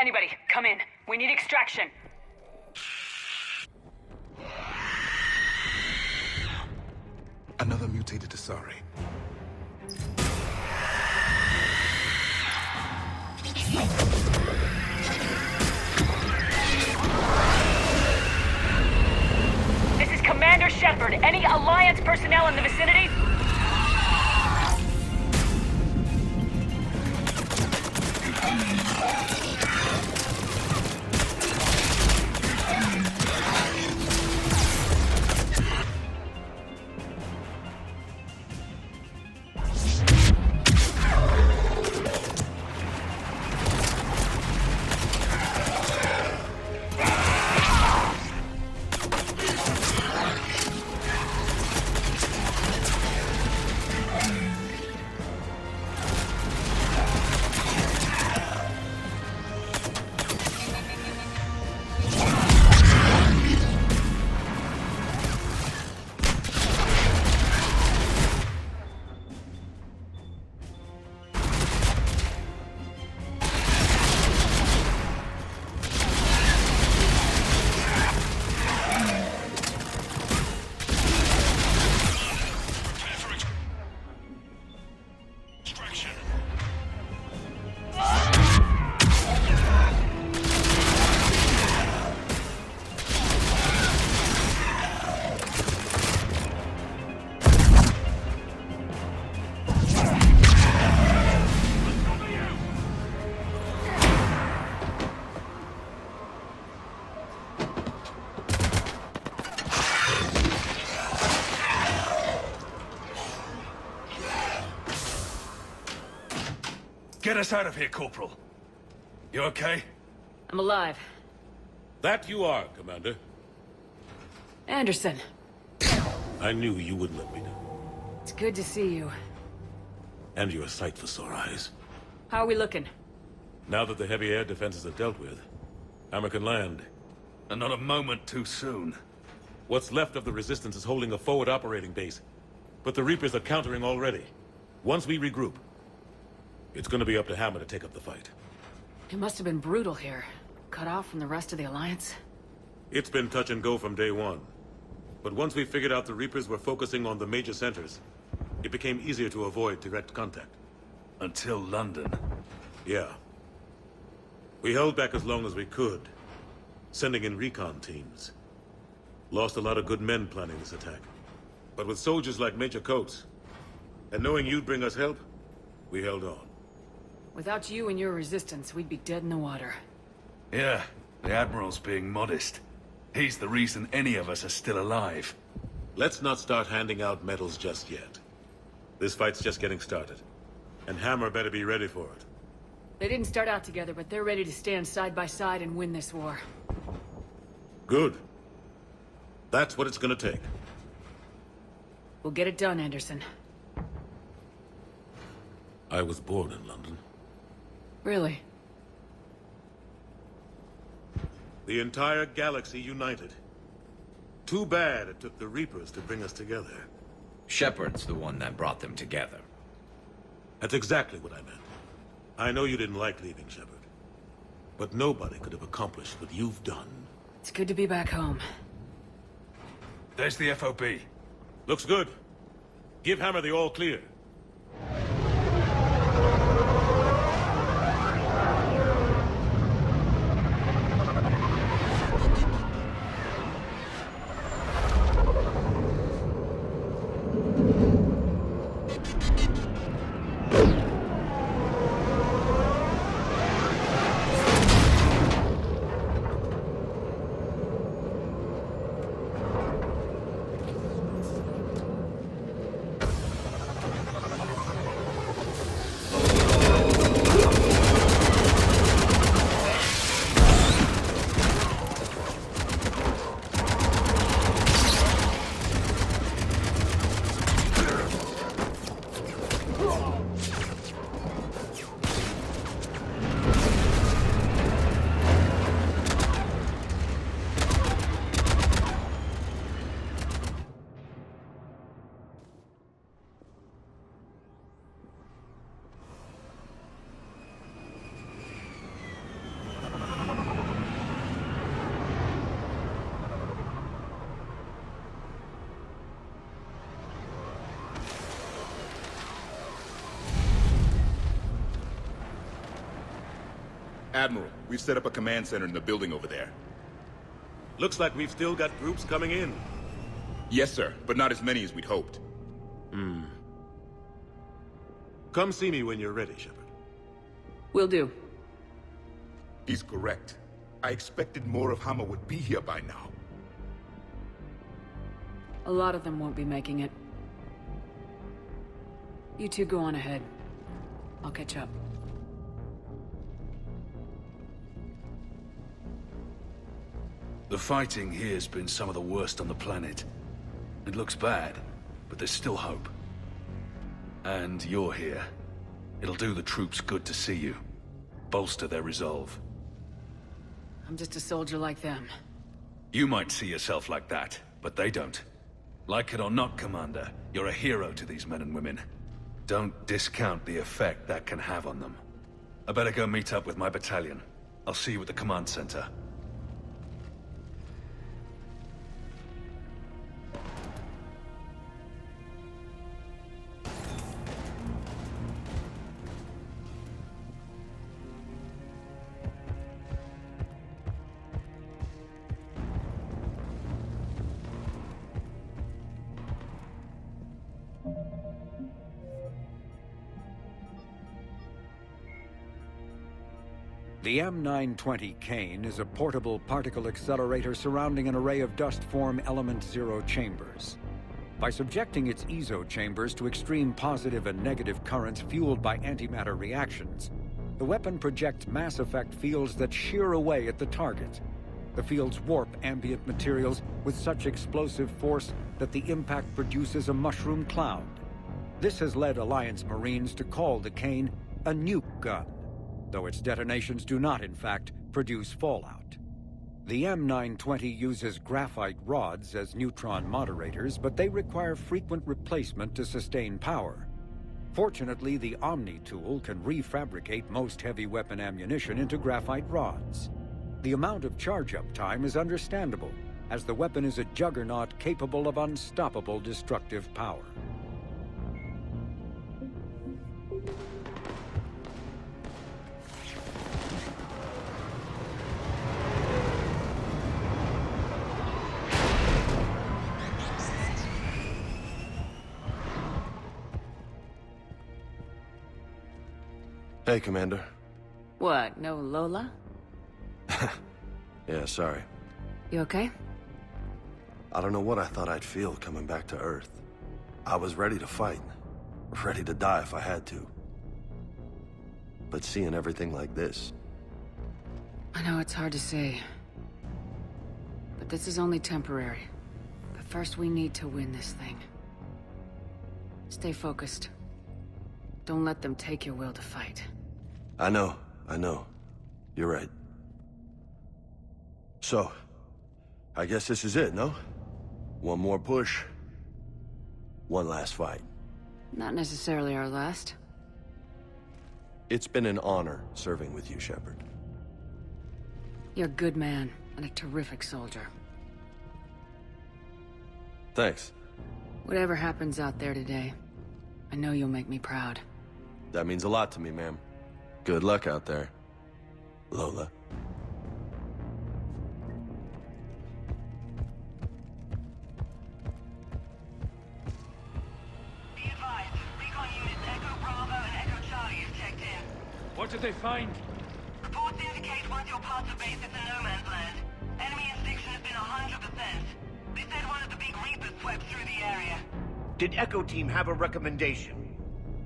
Anybody, come in. We need extraction. Another mutated Asari. This is Commander Shepard. Any Alliance personnel in the vicinity? Get us out of here, Corporal. You okay? I'm alive. That you are, Commander. Anderson, I knew you wouldn't let me down. it's good to see you. And you're a sight for sore eyes. How are we looking? Now that the heavy air defenses are dealt with, Hammer can land. And not a moment too soon. What's left of the Resistance is holding a forward operating base. But the Reapers are countering already. Once we regroup, it's gonna be up to Hammer to take up the fight. It must have been brutal here. Cut off from the rest of the Alliance. It's been touch and go from day one. But once we figured out the Reapers were focusing on the major centers, it became easier to avoid direct contact. Until London. Yeah. We held back as long as we could, sending in recon teams. Lost a lot of good men planning this attack. But with soldiers like Major Coates, and knowing you'd bring us help, we held on. Without you and your resistance, we'd be dead in the water. Yeah, the Admiral's being modest. He's the reason any of us are still alive. Let's not start handing out medals just yet. This fight's just getting started. And Hammer better be ready for it. They didn't start out together, but they're ready to stand side by side and win this war. Good. That's what it's gonna take. We'll get it done, Anderson. I was born in London. Really? The entire galaxy united. Too bad it took the Reapers to bring us together. Shepard's the one that brought them together. That's exactly what I meant. I know you didn't like leaving, Shepard. But nobody could have accomplished what you've done. It's good to be back home. There's the FOB. Looks good. Give Hammer the all clear. Admiral, we've set up a command center in the building over there. Looks like we've still got groups coming in. Yes, sir, but not as many as we'd hoped. Come see me when you're ready, Shepard. Will do. He's correct. I expected more of Hammer would be here by now. A lot of them won't be making it. You two go on ahead. I'll catch up. The fighting here's been some of the worst on the planet. It looks bad, but there's still hope. And you're here. It'll do the troops good to see you. Bolster their resolve. I'm just a soldier like them. You might see yourself like that, but they don't. Like it or not, Commander, you're a hero to these men and women. Don't discount the effect that can have on them. I better go meet up with my battalion. I'll see you at the command center. The M920 Kane is a portable particle accelerator surrounding an array of dust-form element zero chambers. By subjecting its EZO chambers to extreme positive and negative currents fueled by antimatter reactions, the weapon projects mass effect fields that shear away at the target. The fields warp ambient materials with such explosive force that the impact produces a mushroom cloud. This has led Alliance Marines to call the Kane a nuke gun, though its detonations do not, in fact, produce fallout. The M920 uses graphite rods as neutron moderators, but they require frequent replacement to sustain power. Fortunately, the Omni tool can refabricate most heavy weapon ammunition into graphite rods. The amount of charge-up time is understandable, as the weapon is a juggernaut capable of unstoppable destructive power. Hey, Commander. What, no Lola? Yeah, sorry. You okay? I don't know what I thought I'd feel coming back to Earth. I was ready to fight. Ready to die if I had to. But seeing everything like this... I know it's hard to say. But this is only temporary. But first we need to win this thing. Stay focused. Don't let them take your will to fight. I know. You're right. So, I guess this is it, no? One more push. One last fight. Not necessarily our last. It's been an honor serving with you, Shepard. You're a good man, and a terrific soldier. Thanks. Whatever happens out there today, I know you'll make me proud. That means a lot to me, ma'am. Good luck out there, Lola. Be advised, recon units Echo Bravo and Echo Charlie have checked in. What did they find? Reports indicate once you're past the base, it's a no man's land. Enemy interdiction has been 100%. They said one of the big Reapers swept through the area. Did Echo Team have a recommendation?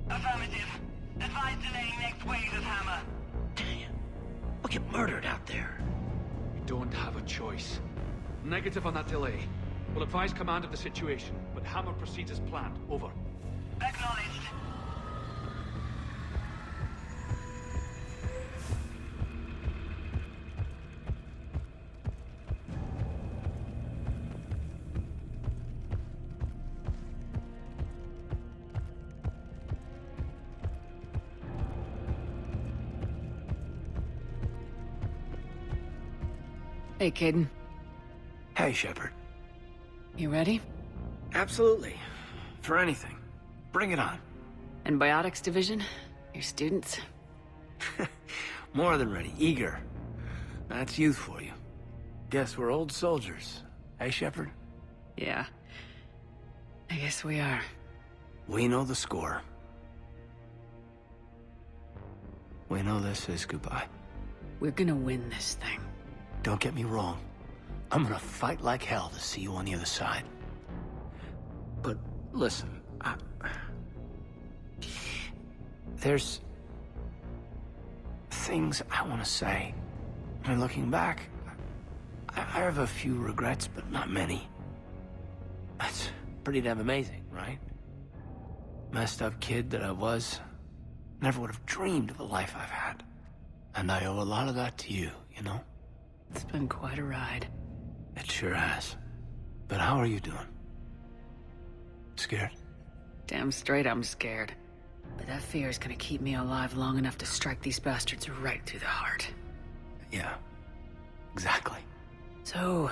Affirmative. Advise delaying next wave of Hammer. Damn. We'll get murdered out there. We don't have a choice. Negative on that delay. We'll advise command of the situation, but Hammer proceeds as planned. Over. Acknowledged. Hey, Caden. Hey, Shepard. You ready? Absolutely. For anything. Bring it on. And Biotics Division? Your students? More than ready. Eager. That's youth for you. Guess we're old soldiers. Hey, Shepard? Yeah. I guess we are. We know the score. We know this is goodbye. We're gonna win this thing. Don't get me wrong. I'm gonna fight like hell to see you on the other side. But listen, there's things I want to say. I mean, looking back, I have a few regrets, but not many. That's pretty damn amazing, right? Messed up kid that I was, never would have dreamed of the life I've had. And I owe a lot of that to you, you know? It's been quite a ride. It sure has. But how are you doing? Scared? Damn straight I'm scared. But that fear is gonna keep me alive long enough to strike these bastards right through the heart. Yeah. Exactly. So...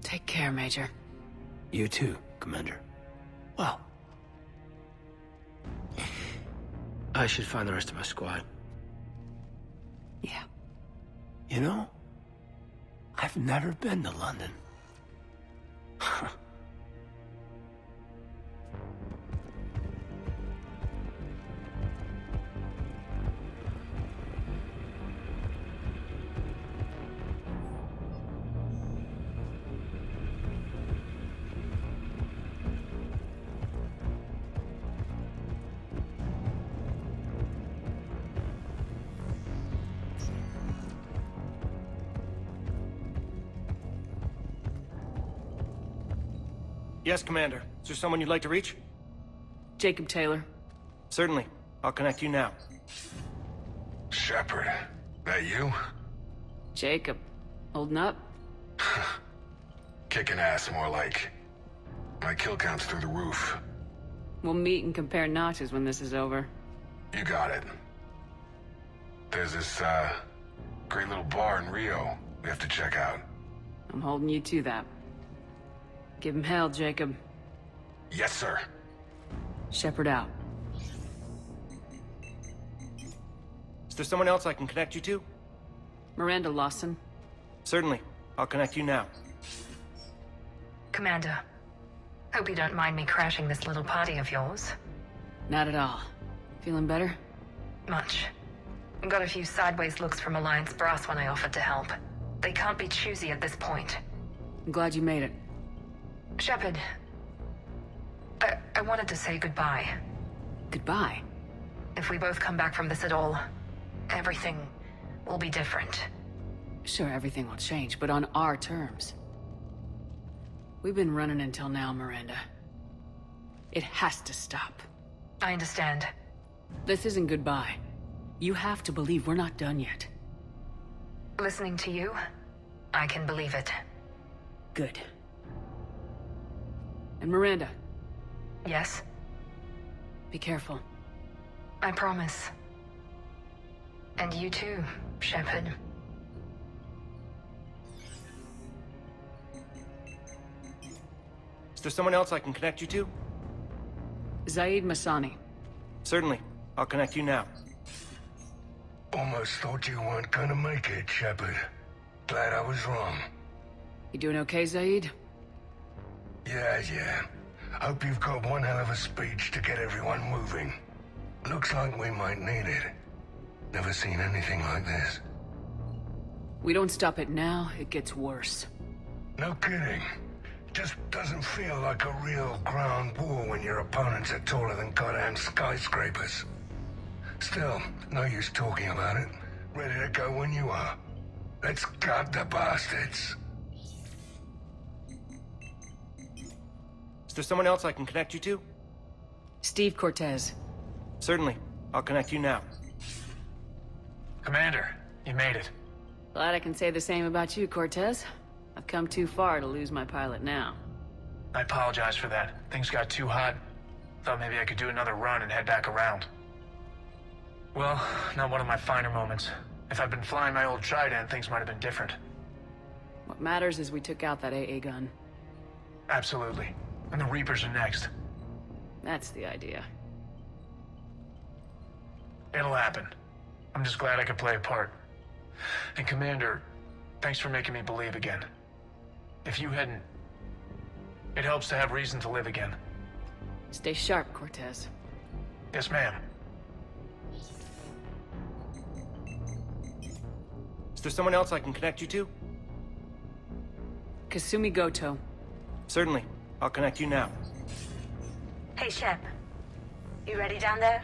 take care, Major. You too, Commander. Well... I should find the rest of my squad. Yeah. You know, I've never been to London. Yes, Commander. Is there someone you'd like to reach? Jacob Taylor. Certainly. I'll connect you now. Shepard, that you? Jacob. Holding up? Kicking ass, more like. My kill count's through the roof. We'll meet and compare notches when this is over. You got it. There's this, great little bar in Rio we have to check out. I'm holding you to that. Give him hell, Jacob. Yes, sir. Shepard out. Is there someone else I can connect you to? Miranda Lawson. Certainly. I'll connect you now. Commander, hope you don't mind me crashing this little party of yours. Not at all. Feeling better? Much. Got a few sideways looks from Alliance brass when I offered to help. They can't be choosy at this point. I'm glad you made it. Shepard, I wanted to say goodbye. Goodbye? If we both come back from this at all, everything will be different. Sure, everything will change, but on our terms. We've been running until now, Miranda. It has to stop. I understand. This isn't goodbye. You have to believe we're not done yet. Listening to you, I can believe it. Good. And Miranda. Yes? Be careful. I promise. And you too, Shepard. Is there someone else I can connect you to? Zaid Masani. Certainly. I'll connect you now. Almost thought you weren't gonna make it, Shepard. Glad I was wrong. You doing okay, Zaid? Yeah. Hope you've got one hell of a speech to get everyone moving. Looks like we might need it. Never seen anything like this. We don't stop it now, it gets worse. No kidding. Just doesn't feel like a real ground war when your opponents are taller than goddamn skyscrapers. Still, no use talking about it. Ready to go when you are. Let's gut the bastards. Is there someone else I can connect you to? Steve Cortez. Certainly. I'll connect you now. Commander, you made it. Glad I can say the same about you, Cortez. I've come too far to lose my pilot now. I apologize for that. Things got too hot. Thought maybe I could do another run and head back around. Well, not one of my finer moments. If I'd been flying my old Trident, things might have been different. What matters is we took out that AA gun. Absolutely. And the Reapers are next. That's the idea. It'll happen. I'm just glad I could play a part. And Commander, thanks for making me believe again. If you hadn't... It helps to have reason to live again. Stay sharp, Cortez. Yes, ma'am. Is there someone else I can connect you to? Kasumi Goto. Certainly. I'll connect you now. Hey, Shep. You ready down there?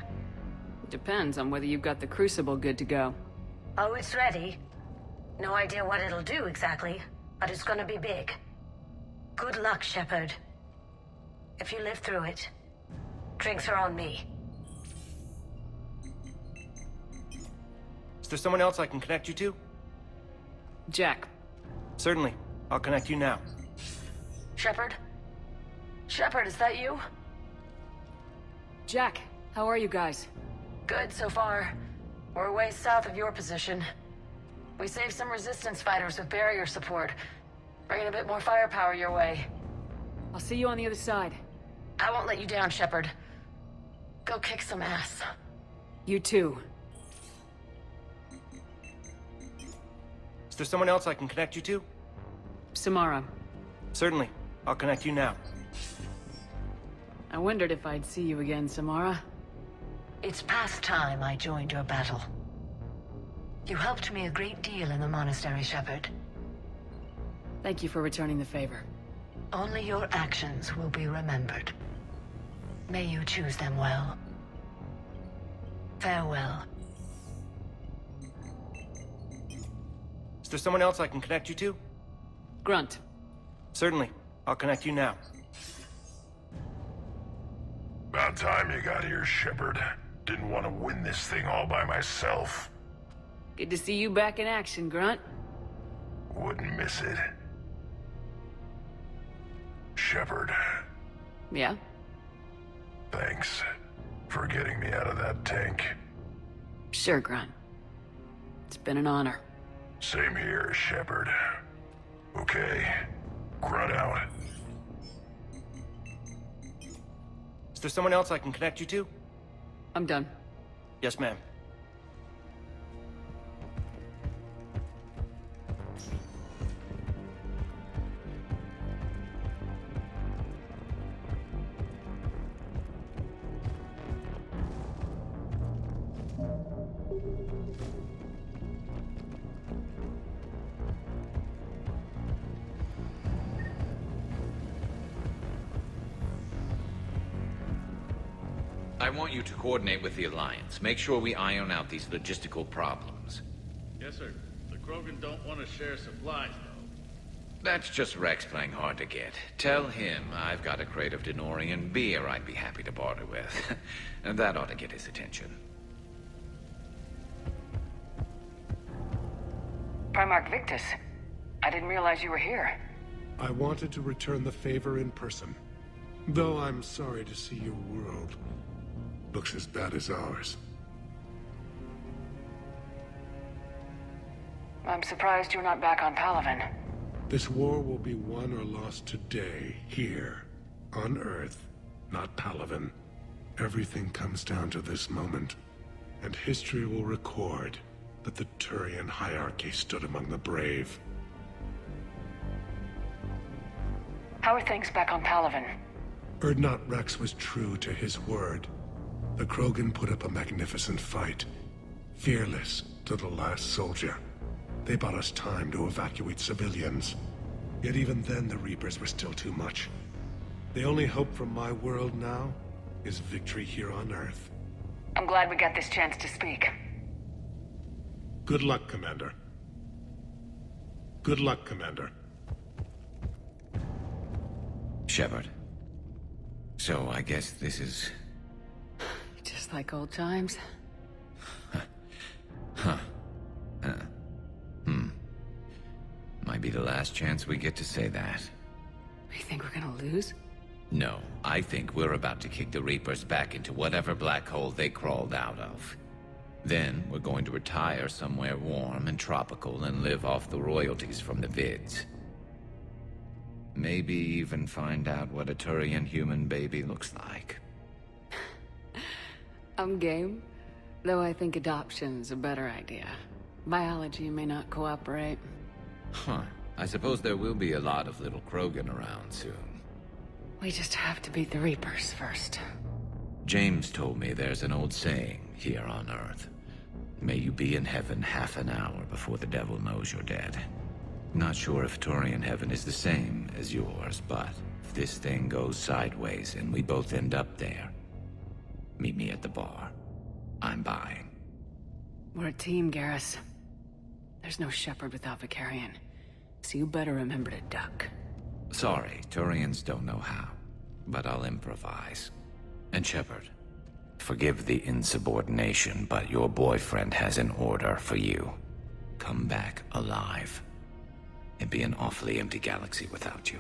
Depends on whether you've got the Crucible good to go. Oh, it's ready. No idea what it'll do exactly, but it's gonna be big. Good luck, Shepard. If you live through it, drinks are on me. Is there someone else I can connect you to? Jack. Certainly. I'll connect you now. Shepard? Shepard, is that you? Jack, how are you guys? Good so far. We're way south of your position. We saved some resistance fighters with barrier support. Bringing a bit more firepower your way. I'll see you on the other side. I won't let you down, Shepard. Go kick some ass. You too. Is there someone else I can connect you to? Samara. Certainly. I'll connect you now. I wondered if I'd see you again, Samara. It's past time I joined your battle. You helped me a great deal in the monastery, Shepard. Thank you for returning the favor. Only your actions will be remembered. May you choose them well. Farewell. Is there someone else I can connect you to? Grunt. Certainly. I'll connect you now. About time you got here, Shepard. Didn't want to win this thing all by myself. Good to see you back in action, Grunt. Wouldn't miss it. Shepard, Yeah? thanks for getting me out of that tank. Sure, Grunt. It's been an honor. Same here, Shepard. Okay, Grunt out. Is there someone else I can connect you to? I'm done. Yes, ma'am. I want you to coordinate with the Alliance. Make sure we iron out these logistical problems. Yes, sir. The Krogan don't want to share supplies, though. That's just Rex playing hard to get. Tell him I've got a crate of Denorian beer I'd be happy to barter with. And that ought to get his attention. Primarch Victus. I didn't realize you were here. I wanted to return the favor in person. Though I'm sorry to see your world looks as bad as ours. I'm surprised you're not back on Palaven. This war will be won or lost today, here, on Earth, not Palaven. Everything comes down to this moment, and history will record that the Turian hierarchy stood among the brave. How are things back on Palaven? Urdnot Rex was true to his word. The Krogan put up a magnificent fight, fearless to the last soldier. They bought us time to evacuate civilians. Yet even then the Reapers were still too much. The only hope from my world now is victory here on Earth. I'm glad we got this chance to speak. Good luck, Commander. Good luck, Commander. Shepard. So I guess this is... Just like old times. Huh. Might be the last chance we get to say that. You think we're gonna lose? No, I think we're about to kick the Reapers back into whatever black hole they crawled out of. Then we're going to retire somewhere warm and tropical and live off the royalties from the vids. Maybe even find out what a Turian human baby looks like. I'm game. Though I think adoption's a better idea. Biology may not cooperate. Huh. I suppose there will be a lot of little Krogan around soon. We just have to beat the Reapers first. James told me there's an old saying here on Earth. May you be in heaven half an hour before the devil knows you're dead. Not sure if Turian heaven is the same as yours, but if this thing goes sideways and we both end up there, meet me at the bar. I'm buying. We're a team, Garrus. There's no Shepherd without Vicarion, so you better remember to duck. Sorry, Turians don't know how, but I'll improvise. And Shepherd, forgive the insubordination, but your boyfriend has an order for you. Come back alive. It'd be an awfully empty galaxy without you.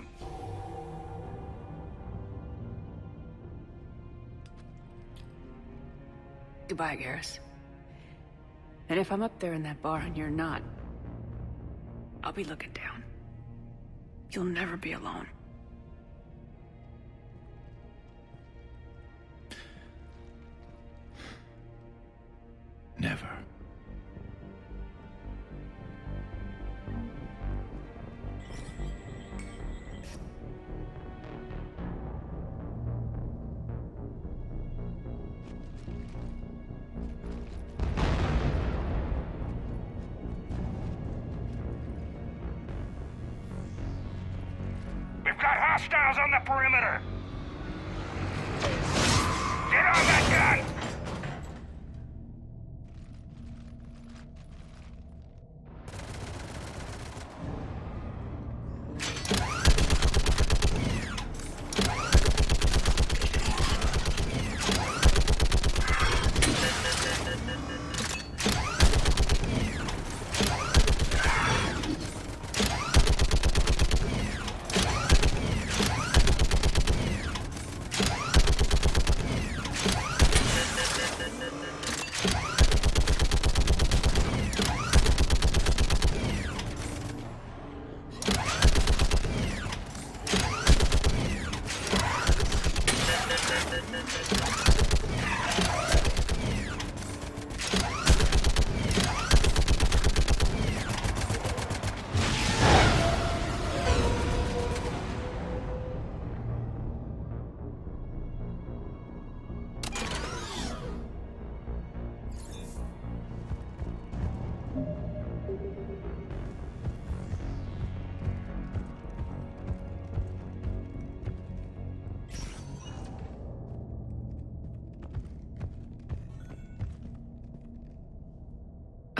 Goodbye, Garrus. And if I'm up there in that bar and you're not, I'll be looking down. You'll never be alone. Never. We've got hostiles on the perimeter! Get on that gun!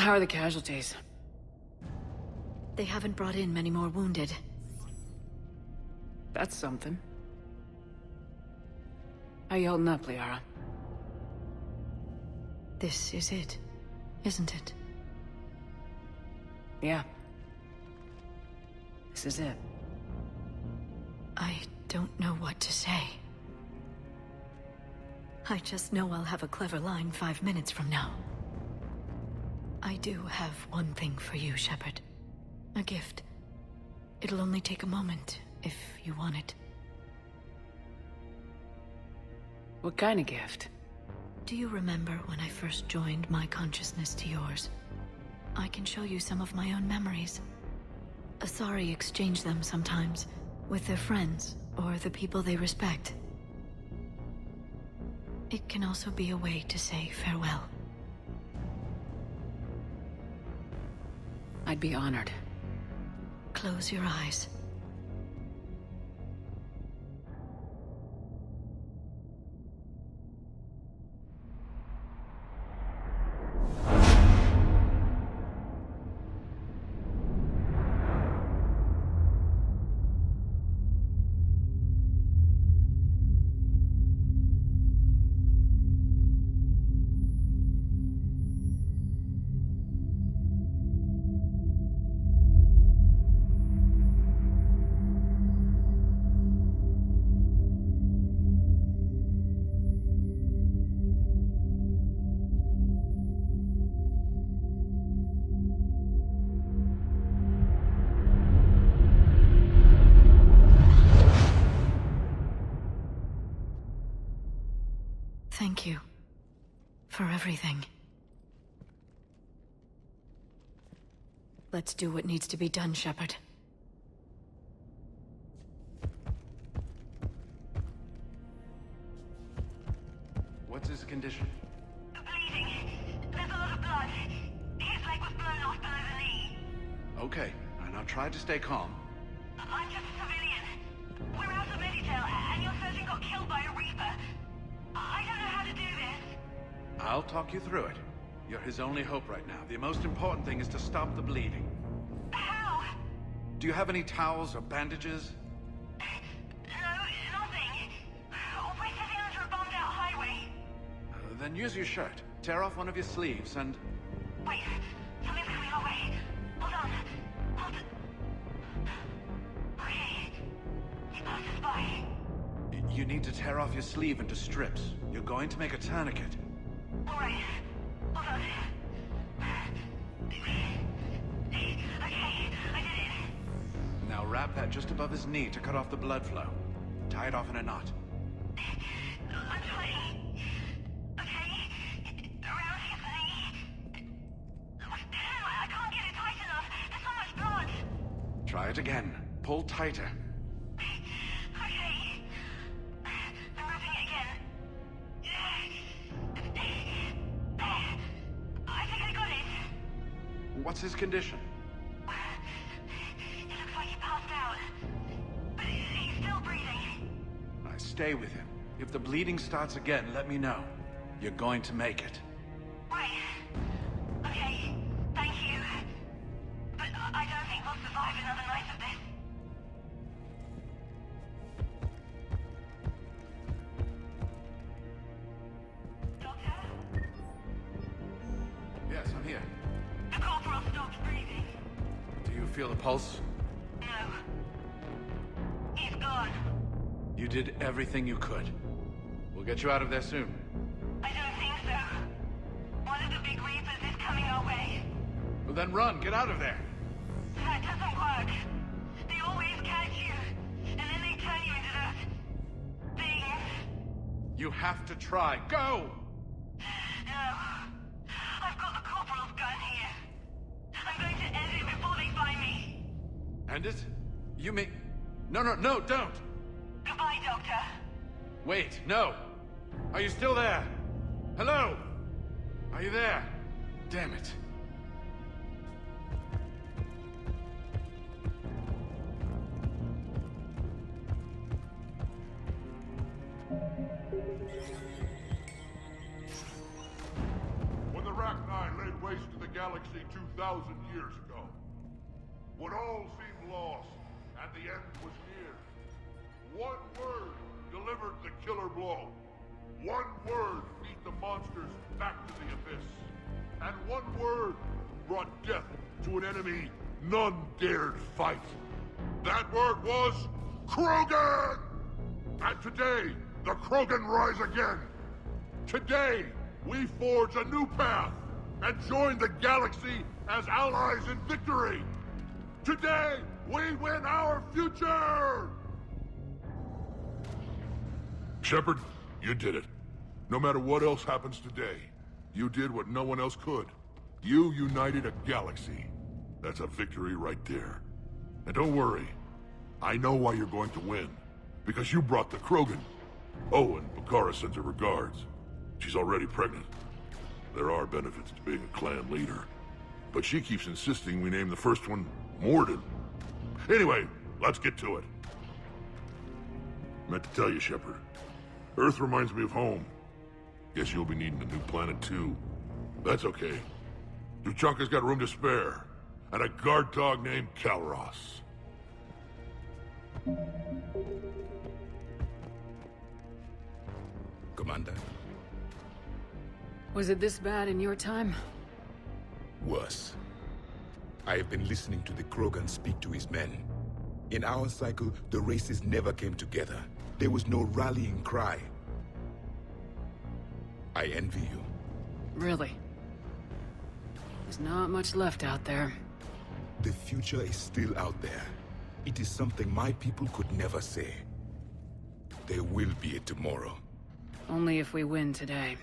How are the casualties? They haven't brought in many more wounded. That's something. How you holding up, Liara? This is it, isn't it? Yeah. This is it. I don't know what to say. I just know I'll have a clever line 5 minutes from now. I do have one thing for you, Shepherd. A gift. It'll only take a moment, if you want it. What kind of gift? Do you remember when I first joined my consciousness to yours? I can show you some of my own memories. Asari exchange them sometimes, with their friends, or the people they respect. It can also be a way to say farewell. I'd be honored. Close your eyes. Thank you for everything. Let's do what needs to be done, Shepard. What's his condition? Bleeding. There's a lot of blood. His leg was blown off below the knee. Okay, now try to stay calm. I'm just a civilian. We're out of Meditel, and your surgeon got killed by a Reaper. I don't know how to do this. I'll talk you through it. You're his only hope right now. The most important thing is to stop the bleeding. How? Do you have any towels or bandages? No, nothing. We're sitting under a bombed-out highway. Then use your shirt. Tear off one of your sleeves and... Wait, something's coming our way. Hold on. Okay. He passed us by. You need to tear off your sleeve into strips. You're going to make a tourniquet. Alright. Hold on. Okay, I did it. Now wrap that just above his knee to cut off the blood flow. Tie it off in a knot. I'm trying. Okay. Around his knee. I can't get it tight enough. There's so much blood. Try it again. Pull tighter. Okay. I'm wrapping it again. I think I got it. What's his condition? It looks like he passed out. But he's still breathing. Stay with him. If the bleeding starts again, let me know. You're going to make it. Right. Okay. Thank you. But I don't think we'll survive another night of this. Doctor? Yes, I'm here. The corporal stopped breathing. Do you feel the pulse? No. He's gone. You did everything you could. We'll get you out of there soon. I don't think so. One of the big Reapers is coming our way. Well, then run. Get out of there. That doesn't work. They always catch you, and then they turn you into those things. You have to try. Go! No. I've got the corporal's gun here. I'm going to end it before they find me. End it? You mean... No, don't! Goodbye, Doctor. Wait, no! Are you still there? Hello? Are you there? Damn it. When the Rachni laid waste to the galaxy 2,000 years ago, when all seemed lost and the end was near, one word delivered the killer blow. One word beat the monsters back to the abyss. And one word brought death to an enemy none dared fight. That word was Krogan! And today, the Krogan rise again. Today, we forge a new path and join the galaxy as allies in victory. Today, we win our future! Shepard, you did it. No matter what else happens today, you did what no one else could. You united a galaxy. That's a victory right there. And don't worry, I know why you're going to win. Because you brought the Krogan. Oh, and Bakara sends her regards. She's already pregnant. There are benefits to being a clan leader. But she keeps insisting we name the first one Morden. Anyway, let's get to it. Meant to tell you, Shepard. Earth reminds me of home. Guess you'll be needing a new planet too. That's okay. Tuchanka's got room to spare. And a guard dog named Kalros. Commander? Was it this bad in your time? Worse. I have been listening to the Krogan speak to his men. In our cycle, the races never came together. There was no rallying cry. I envy you. Really? There's not much left out there. The future is still out there. It is something my people could never say. There will be a tomorrow. Only if we win today.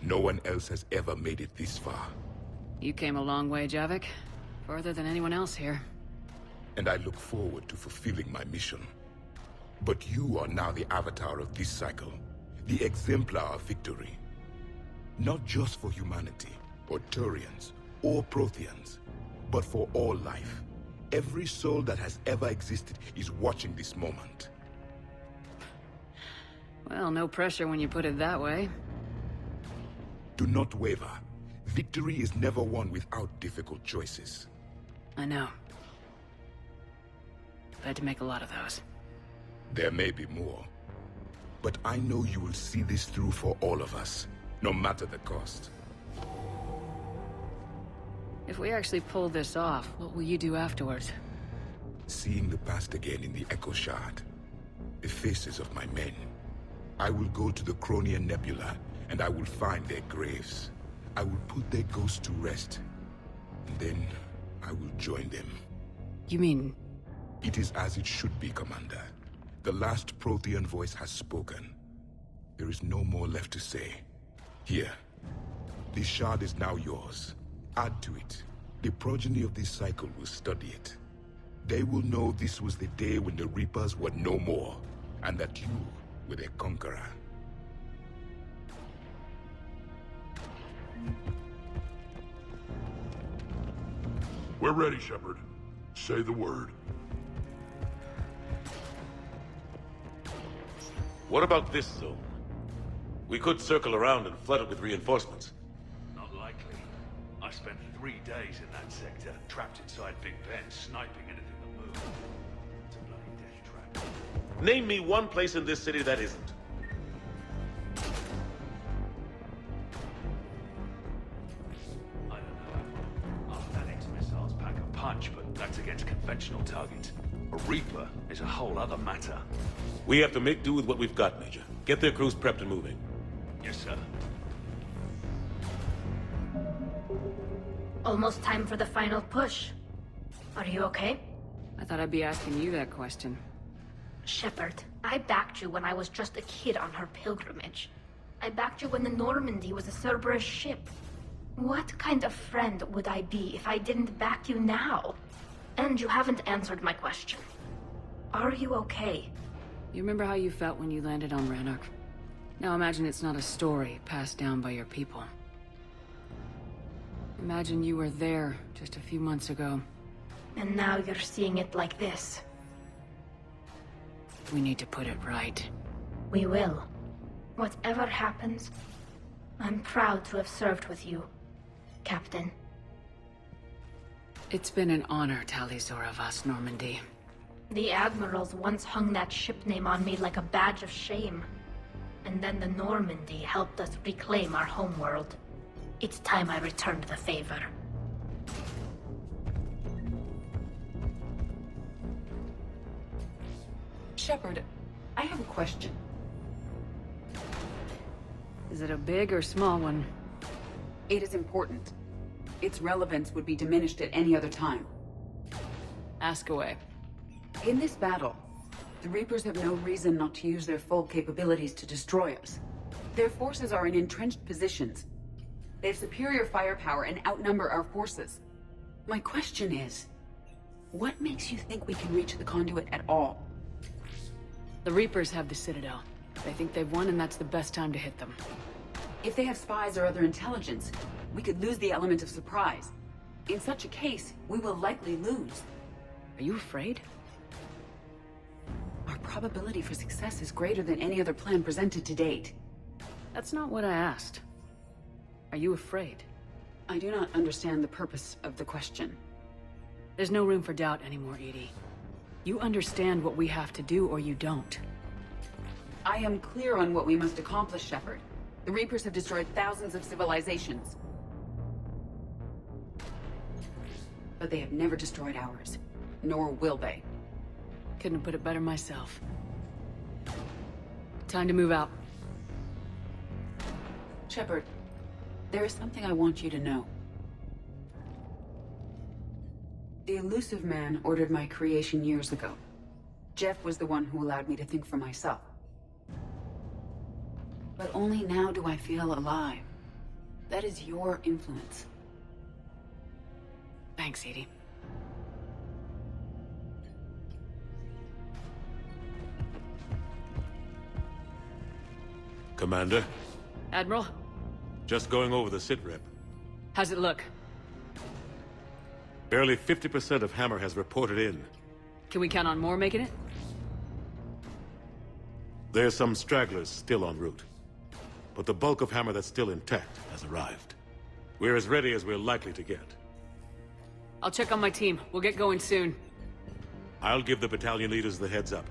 No one else has ever made it this far. You came a long way, Javik. Further than anyone else here. And I look forward to fulfilling my mission. But you are now the avatar of this cycle, the exemplar of victory. Not just for humanity, or Turians, or Protheans, but for all life. Every soul that has ever existed is watching this moment. Well, no pressure when you put it that way. Do not waver. Victory is never won without difficult choices. I know. I've had to make a lot of those. There may be more. But I know you will see this through for all of us, no matter the cost. If we actually pull this off, what will you do afterwards? Seeing the past again in the Echo Shard, the faces of my men. I will go to the Cronian Nebula, and I will find their graves. I will put their ghosts to rest, and then I will join them. You mean... It is as it should be, Commander. The last Prothean voice has spoken. There is no more left to say. Here. This shard is now yours. Add to it. The progeny of this cycle will study it. They will know this was the day when the Reapers were no more, and that you were their conqueror. We're ready, Shepard. Say the word. What about this zone? We could circle around and flood it with reinforcements. Not likely. I spent 3 days in that sector, trapped inside Big Ben, sniping anything that moved. It's a bloody death trap. Name me one place in this city that isn't. I don't know. Our Phoenix missiles pack a punch, but that's against conventional targets. A Reaper is a whole other matter. We have to make do with what we've got, Major. Get their crews prepped and moving. Yes, sir. Almost time for the final push. Are you okay? I thought I'd be asking you that question. Shepard, I backed you when I was just a kid on her pilgrimage. I backed you when the Normandy was a Cerberus ship. What kind of friend would I be if I didn't back you now? And you haven't answered my question. Are you okay? You remember how you felt when you landed on Rannoch? Now imagine it's not a story passed down by your people. Imagine you were there just a few months ago. And now you're seeing it like this. We need to put it right. We will. Whatever happens, I'm proud to have served with you, Captain. It's been an honor, Talizor of us, Normandy. The Admirals once hung that ship name on me like a badge of shame. And then the Normandy helped us reclaim our homeworld. It's time I returned the favor. Shepard, I have a question. Is it a big or small one? It is important. Its relevance would be diminished at any other time. Ask away. In this battle, the Reapers have no reason not to use their full capabilities to destroy us. Their forces are in entrenched positions. They have superior firepower and outnumber our forces. My question is, what makes you think we can reach the conduit at all? The Reapers have the Citadel. They think they've won, and that's the best time to hit them. If they have spies or other intelligence, we could lose the element of surprise. In such a case, we will likely lose. Are you afraid? Our probability for success is greater than any other plan presented to date. That's not what I asked. Are you afraid? I do not understand the purpose of the question. There's no room for doubt anymore, Edie. You understand what we have to do, or you don't. I am clear on what we must accomplish, Shepard. The Reapers have destroyed thousands of civilizations. But they have never destroyed ours. Nor will they. Couldn't have put it better myself. Time to move out. Shepard, there is something I want you to know. The Elusive Man ordered my creation years ago. Jeff was the one who allowed me to think for myself. But only now do I feel alive. That is your influence. Thanks, Edie. Commander, Admiral, just going over the sit rep. how's it look? Barely 50% of Hammer has reported in. Can we count on more making it? There's some stragglers still en route. But the bulk of Hammer that's still intact has arrived. We're as ready as we're likely to get. I'll check on my team. We'll get going soon. I'll give the battalion leaders the heads up.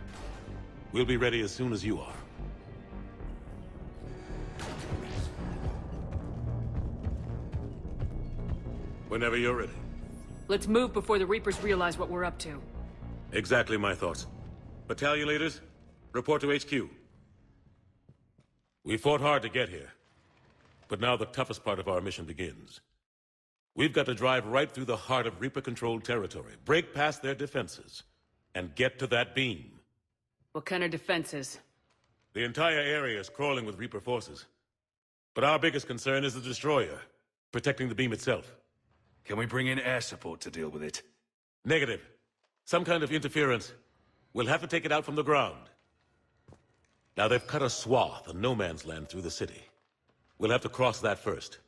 We'll be ready as soon as you are. Whenever you're ready. Let's move before the Reapers realize what we're up to. Exactly my thoughts. Battalion leaders, report to HQ. We fought hard to get here. But now the toughest part of our mission begins. We've got to drive right through the heart of Reaper-controlled territory, break past their defenses, and get to that beam. What kind of defenses? The entire area is crawling with Reaper forces. But our biggest concern is the destroyer, protecting the beam itself. Can we bring in air support to deal with it? Negative. Some kind of interference. We'll have to take it out from the ground. Now they've cut a swath of no man's land through the city. We'll have to cross that first.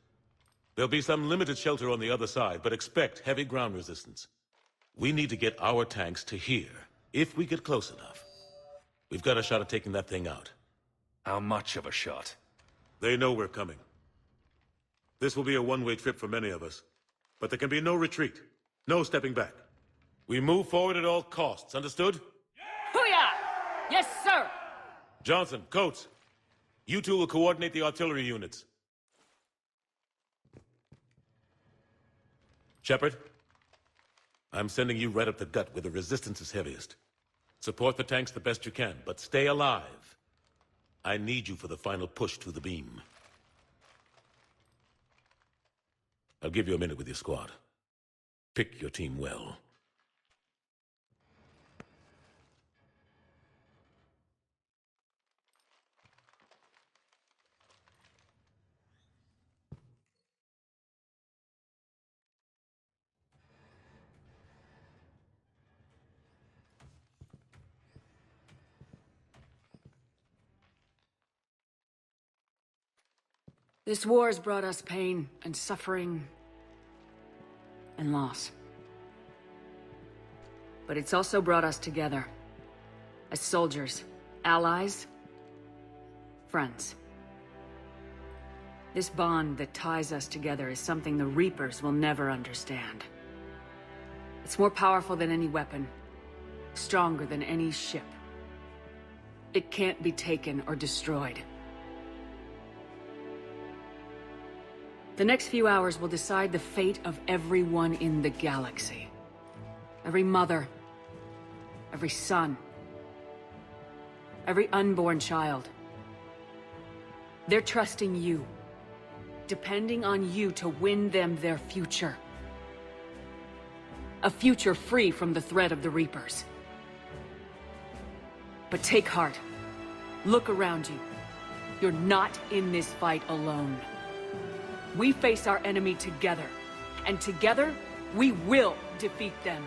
There'll be some limited shelter on the other side, but expect heavy ground resistance. We need to get our tanks to here, if we get close enough. We've got a shot at taking that thing out. How much of a shot? They know we're coming. This will be a one-way trip for many of us. But there can be no retreat. No stepping back. We move forward at all costs, understood? Hoo-yah! Yes, sir! Johnson, Coates, you two will coordinate the artillery units. Shepard, I'm sending you right up the gut where the resistance is heaviest. Support the tanks the best you can, but stay alive. I need you for the final push to the beam. I'll give you a minute with your squad. Pick your team well. This war has brought us pain and suffering and loss. But it's also brought us together. As soldiers, allies, friends. This bond that ties us together is something the Reapers will never understand. It's more powerful than any weapon, stronger than any ship. It can't be taken or destroyed. The next few hours will decide the fate of everyone in the galaxy. Every mother, every son, every unborn child. They're trusting you, depending on you to win them their future. A future free from the threat of the Reapers. But take heart. Look around you. You're not in this fight alone. We face our enemy together, and together, we will defeat them.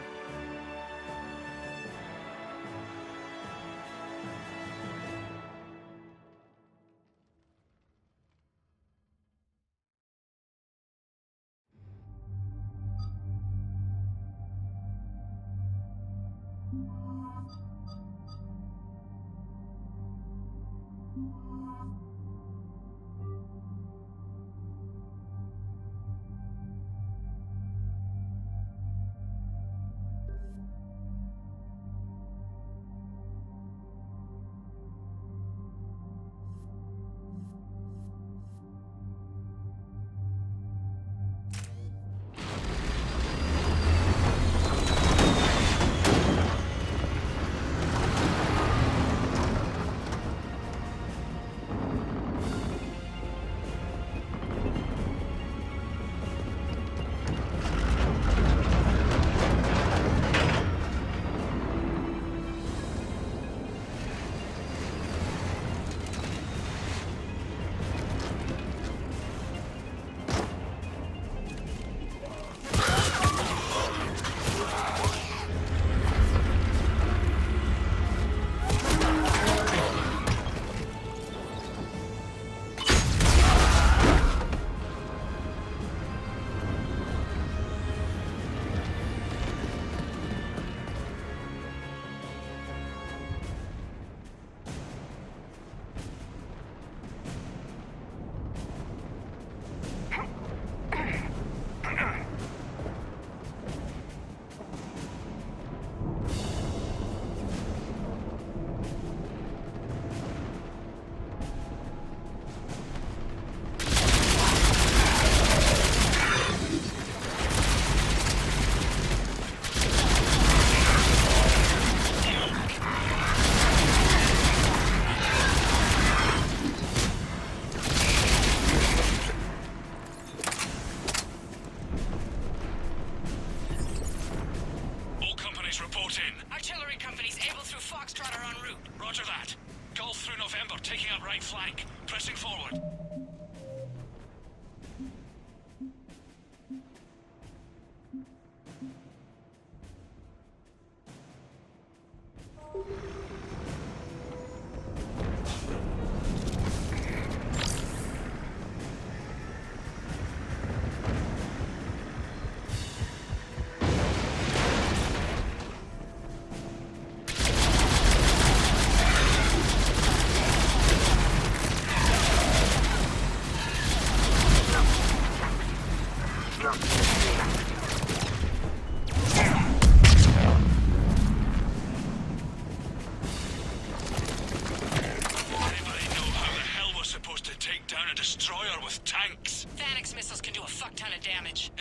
Pressing forward.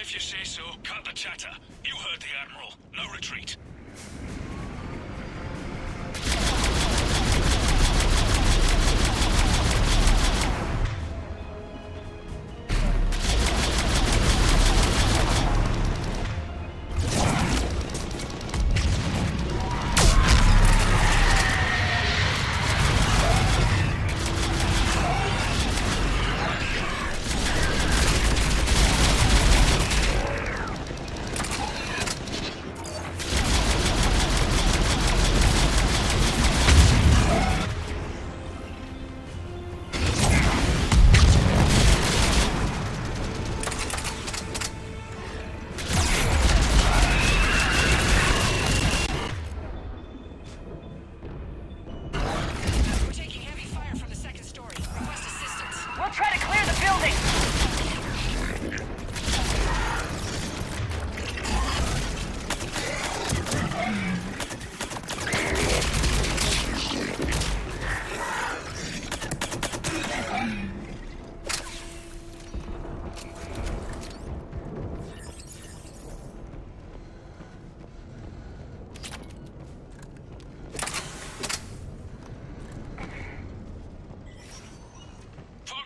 If you say so, cut the chatter. You heard the Admiral. No retreat.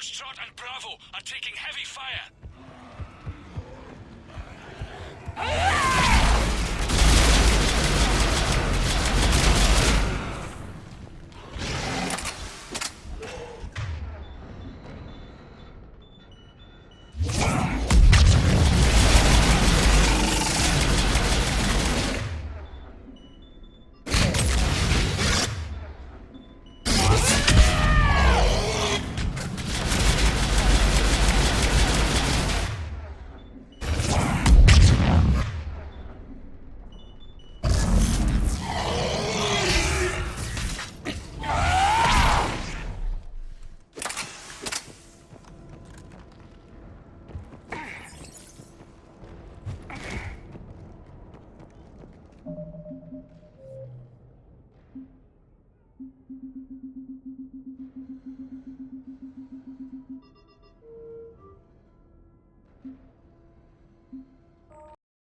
Foxtrot and Bravo are taking heavy fire.